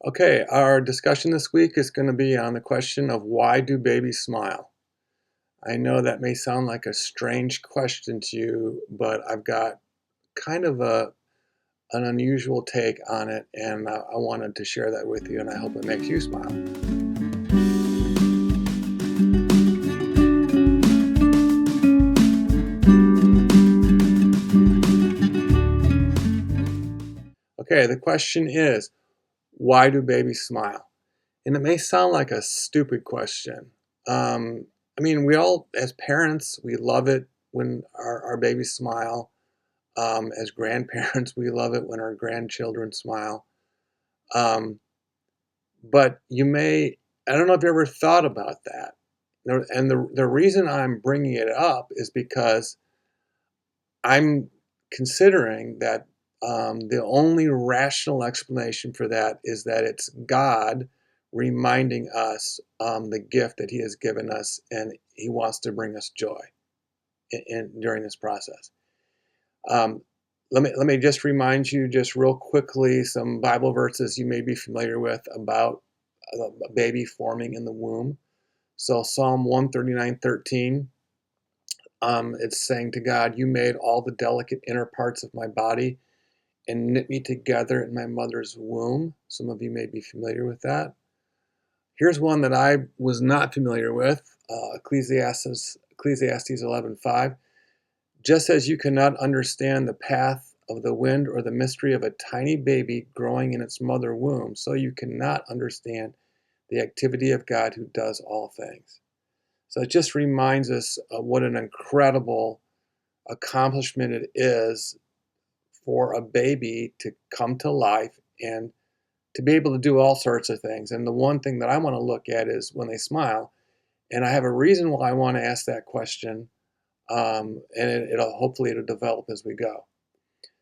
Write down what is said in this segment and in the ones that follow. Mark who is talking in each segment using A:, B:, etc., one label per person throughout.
A: Okay, our discussion this week is going to be on the question of why do babies smile? I know that may sound like a strange question to you, but I've got kind of an unusual take on it, and I wanted to share that with you, and I hope it makes you smile. Okay, the question is, why do babies smile? And it may sound like a stupid question. We all, as parents, we love it when our babies smile. As grandparents, we love it when our grandchildren smile. Um, but I don't know if you ever thought about that. And the reason I'm bringing it up is because I'm considering that the only rational explanation for that is that it's God reminding us the gift that He has given us, and He wants to bring us joy during this process. Um, let me just remind you, just real quickly, some Bible verses you may be familiar with about a baby forming in the womb. So Psalm 139:13, it's saying to God, "You made all the delicate inner parts of my body and knit me together in my mother's womb." Some of you may be familiar with that. Here's one that I was not familiar with, Ecclesiastes 11:5. Just as you cannot understand the path of the wind or the mystery of a tiny baby growing in its mother womb, so you cannot understand the activity of God who does all things. So it just reminds us of what an incredible accomplishment it is for a baby to come to life and to be able to do all sorts of things. And the one thing that I want to look at is when they smile. And I have a reason why I want to ask that question. And hopefully it'll develop as we go.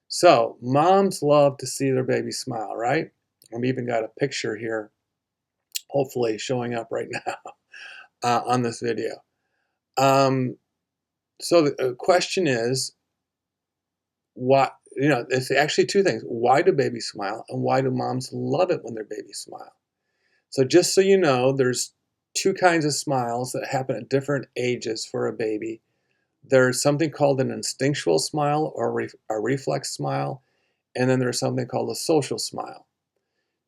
A: So moms love to see their baby smile, right? I've even got a picture here, hopefully showing up right now on this video. So the question is, what, it's actually two things. Why do babies smile, and why do moms love it when their babies smile? So just so you know, there's two kinds of smiles that happen at different ages for a baby. There's something called an instinctual smile or a reflex smile, and then there's something called a social smile.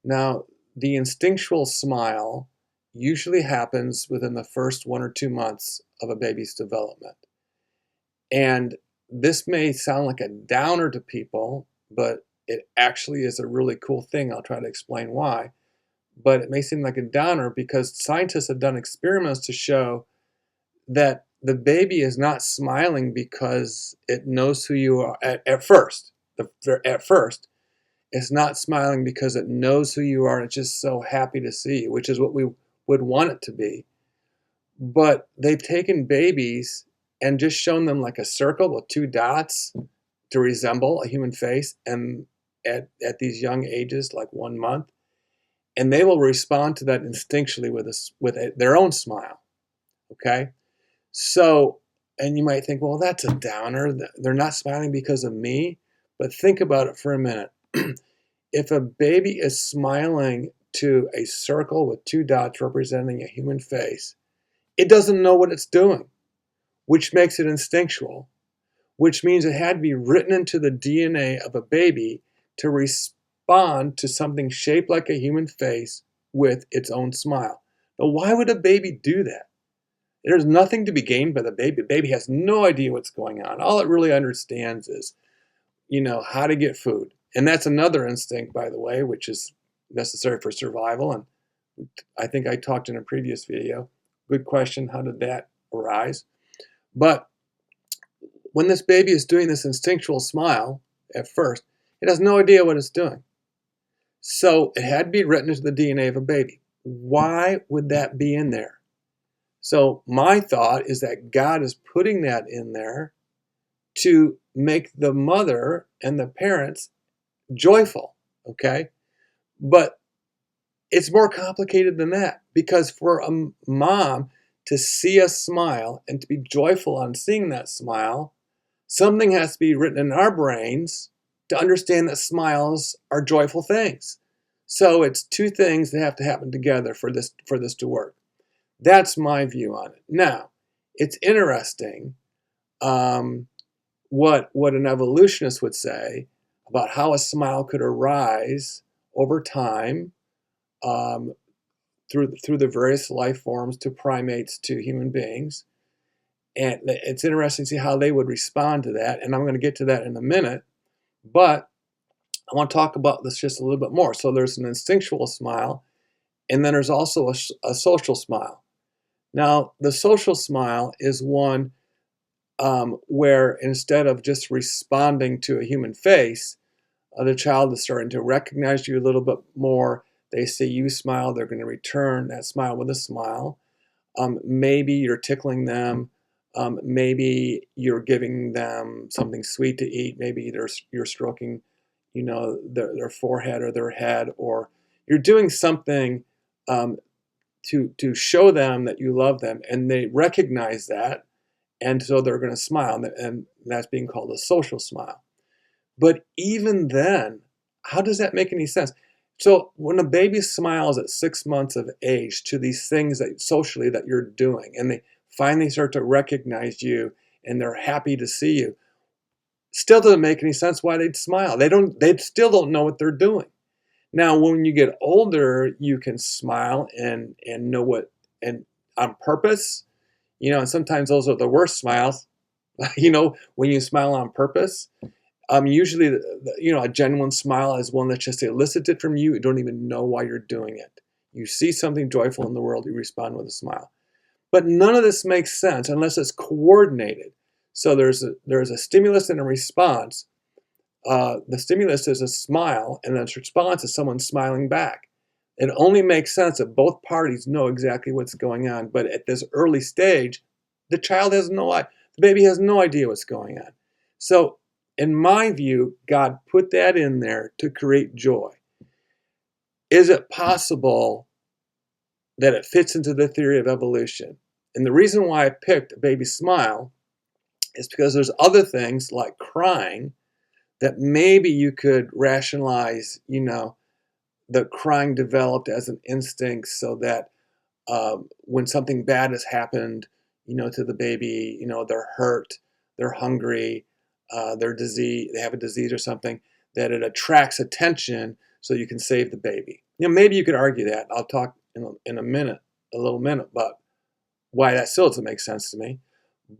A: Now, the instinctual smile usually happens within the first 1 or 2 months of a baby's development. And this may sound like a downer to people, but it actually is a really cool thing. I'll try to explain why. But it may seem like a downer because scientists have done experiments to show that the baby is not smiling because it knows who you are at first. At first, it's not smiling because it knows who you are and it's just so happy to see you, which is what we would want it to be. But they've taken babies and just shown them like a circle with two dots to resemble a human face, and at these young ages, like 1 month, and they will respond to that instinctually with their own smile. Okay, so, and you might think, well, that's a downer. They're not smiling because of me. But think about it for a minute. If a baby is smiling to a circle with two dots representing a human face, it doesn't know what it's doing, which makes it instinctual, which means it had to be written into the DNA of a baby to respond to something shaped like a human face with its own smile. Now, why would a baby do that? There's nothing to be gained by the baby. The baby has no idea what's going on. All it really understands is, how to get food. And that's another instinct, by the way, which is necessary for survival. And I think I talked in a previous video. Good question. How did that arise? But when this baby is doing this instinctual smile at first, it has no idea what it's doing. So it had to be written into the DNA of a baby. Why would that be in there? So my thought is that God is putting that in there to make the mother and the parents joyful, okay? But it's more complicated than that, because for a mom to see a smile and to be joyful on seeing that smile, something has to be written in our brains to understand that smiles are joyful things. So it's two things that have to happen together for this to work. That's my view on it. Now, it's interesting what an evolutionist would say about how a smile could arise over time um, through the various life forms to primates to human beings. And it's interesting to see how they would respond to that. And I'm going to get to that in a minute. But I want to talk about this just a little bit more. So there's an instinctual smile, and then there's also a social smile. Now, the social smile is one where instead of just responding to a human face, the child is starting to recognize you a little bit more. They see you smile, they're going to return that smile with a smile. Maybe you're tickling them. Maybe you're giving them something sweet to eat. Maybe you're stroking, their forehead or their head, or you're doing something to show them that you love them, and they recognize that, and so they're going to smile, and that's being called a social smile. But even then, how does that make any sense? So when a baby smiles at 6 months of age to these things that socially that you're doing, and they finally start to recognize you, and they're happy to see you, still doesn't make any sense why they'd smile. They still don't know what they're doing. Now, when you get older, you can smile and know what, and on purpose, and sometimes those are the worst smiles. When you smile on purpose. Usually, a genuine smile is one that's just elicited from you. You don't even know why you're doing it. You see something joyful in the world, you respond with a smile. But none of this makes sense unless it's coordinated. So there's a stimulus and a response. The stimulus is a smile, and the response is someone smiling back. It only makes sense if both parties know exactly what's going on. But at this early stage, the baby has no idea what's going on. So, in my view, God put that in there to create joy. Is it possible that it fits into the theory of evolution? And the reason why I picked a baby smile is because there's other things like crying that maybe you could rationalize, the crying developed as an instinct so that when something bad has happened, to the baby, they're hurt, they're hungry, they have a disease or something, that it attracts attention so you can save the baby. Maybe you could argue that. I'll talk in a little minute, about why that still doesn't make sense to me.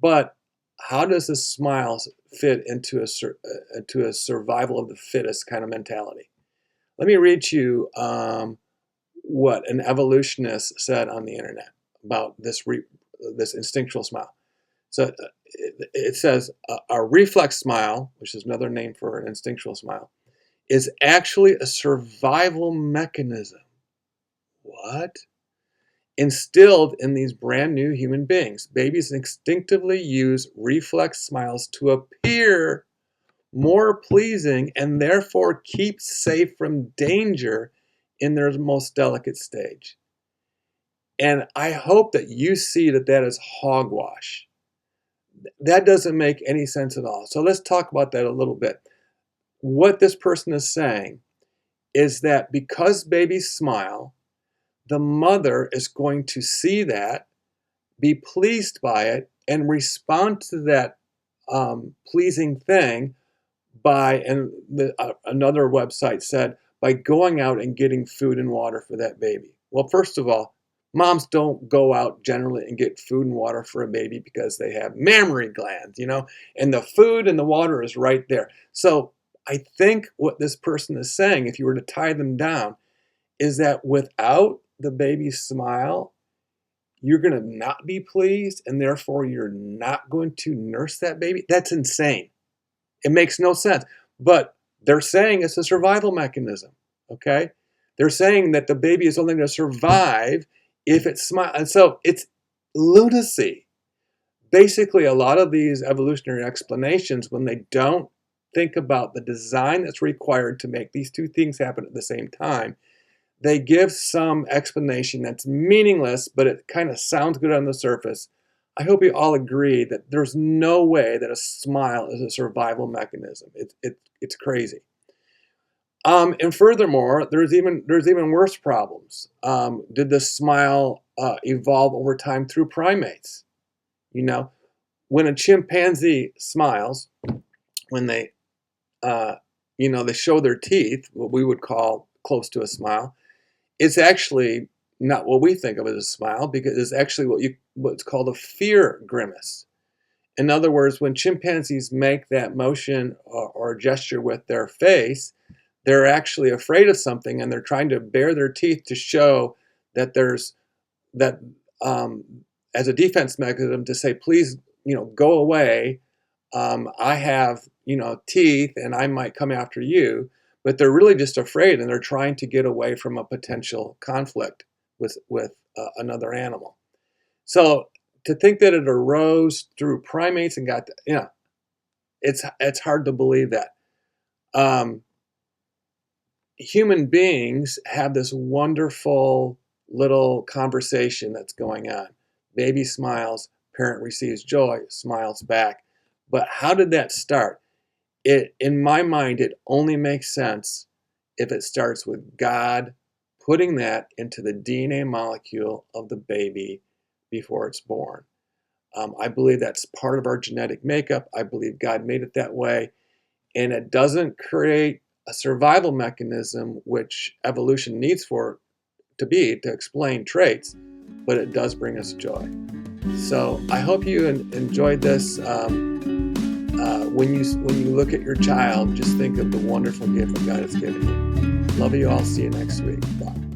A: But how does this smile fit into a survival of the fittest kind of mentality? Let me read to you what an evolutionist said on the internet about this instinctual smile. So it says a reflex smile, which is another name for an instinctual smile, is actually a survival mechanism. What? Instilled in these brand new human beings. Babies instinctively use reflex smiles to appear more pleasing and therefore keep safe from danger in their most delicate stage. And I hope that you see that is hogwash. That doesn't make any sense at all. So let's talk about that a little bit. What this person is saying is that because babies smile, the mother is going to see that, be pleased by it, and respond to that pleasing thing by, and another website said, by going out and getting food and water for that baby. Well, first of all, moms don't go out generally and get food and water for a baby because they have mammary glands, and the food and the water is right there. So I think what this person is saying, if you were to tie them down, is that without the baby's smile, you're going to not be pleased, and therefore you're not going to nurse that baby. That's insane. It makes no sense. But they're saying it's a survival mechanism, okay? They're saying that the baby is only going to survive if it smiles. And so it's lunacy. Basically, a lot of these evolutionary explanations, when they don't think about the design that's required to make these two things happen at the same time, they give some explanation that's meaningless, but it kind of sounds good on the surface. I hope you all agree that there's no way that a smile is a survival mechanism. It's crazy. And furthermore, there's even worse problems. Did the smile evolve over time through primates? You know, when a chimpanzee smiles, when uh, they show their teeth, what we would call close to a smile, it's actually not what we think of as a smile, because it's actually what's called a fear grimace. In other words, when chimpanzees make that motion or gesture with their face, they're actually afraid of something, and they're trying to bare their teeth to show that there's that as a defense mechanism to say, please, go away. I have, teeth, and I might come after you. But they're really just afraid, and they're trying to get away from a potential conflict with another animal. So to think that it arose through primates and it's hard to believe that. Um, Human beings have this wonderful little conversation that's going on. Baby smiles, parent receives joy, smiles back. But how did that start? In my mind, it only makes sense if it starts with God putting that into the DNA molecule of the baby before it's born. I believe that's part of our genetic makeup. I believe God made it that way. And it doesn't create a survival mechanism, which evolution needs for to explain traits, but it does bring us joy. So I hope you enjoyed this. When you look at your child, just think of the wonderful gift that God has given you. Love you all. See you next week. Bye.